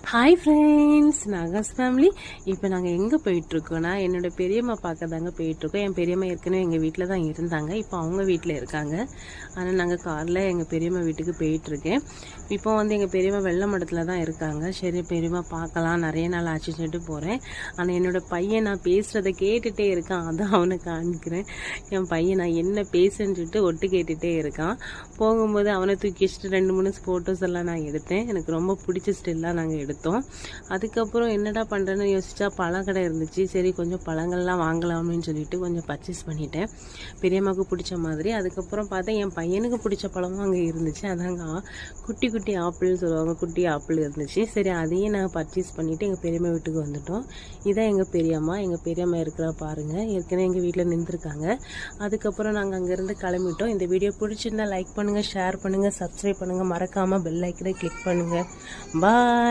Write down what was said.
Hi friends, நாகாஸ் family. இப்போ நாங்கள் எங்கே போயிட்டுருக்கோன்னா என்னோட பெரியம்மா பார்க்க தாங்க போயிட்டுருக்கோம். என் பெரியம்மா ஏற்கனவே எங்கள் வீட்டில் தான் இருந்தாங்க. இப்போ அவங்க வீட்டில் இருக்காங்க. ஆனால் நாங்கள் காரில் எங்கள் பெரியம்மா வீட்டுக்கு போயிட்டுருக்கேன். இப்போ எங்கள் பெரியம்மா வெள்ளை மடத்தில் தான் இருக்காங்க. சரி, பெரியம்மா பார்க்கலாம், நிறைய நாள் ஆச்சு சொல்லிட்டு போகிறேன். ஆனால் என்னோடய பையன் நான் பேசுகிறத கேட்டுகிட்டே இருக்கான். அதான் அவனை காமிக்கிறேன். என் பையன் நான் என்ன பேசுன்னு சொல்லிட்டு ஒட்டு கேட்டுகிட்டே இருக்கான். போகும்போது அவனை தூக்கி வச்சுட்டு 2-3 ஃபோட்டோஸ் எல்லாம் நான் எடுத்தேன். எனக்கு ரொம்ப பிடிச்ச ஸ்டில்லாம் நாங்கள் எடுத்தோம். அதுக்கப்புறம் என்னடா பண்ணுறேன்னு யோசிச்சா பழக்கடை இருந்துச்சு. சரி, கொஞ்சம் பழங்கள்லாம் வாங்கலாம்னு சொல்லிட்டு கொஞ்சம் பர்ச்சேஸ் பண்ணிட்டேன், பெரியம்மாவுக்கு பிடிச்ச மாதிரி. அதுக்கப்புறம் பார்த்தா என் பையனுக்கு பிடிச்ச பழமும் அங்கே இருந்துச்சு. அதாங்க குட்டி குட்டி ஆப்பிள்னு சொல்லுவாங்க, குட்டி ஆப்பிள் இருந்துச்சு. சரி, அதையும் நாங்கள் பர்ச்சேஸ் பண்ணிவிட்டு எங்கள் பெரியம்மா வீட்டுக்கு வந்துட்டோம். இதான் எங்கள் பெரியம்மா இருக்கிற பாருங்கள். ஏற்கனவே எங்கள் வீட்டில் நின்றுருக்காங்க. அதுக்கப்புறம் நாங்கள் அங்கேருந்து கிளம்பிட்டோம். இந்த வீடியோ பிடிச்சிருந்தா லைக் பண்ணுங்கள், ஷேர் பண்ணுங்கள், சப்ஸ்கிரைப் பண்ணுங்கள், மறக்காமல் பெல் ஐக்கனை கிளிக் பண்ணுங்கள். பாய்.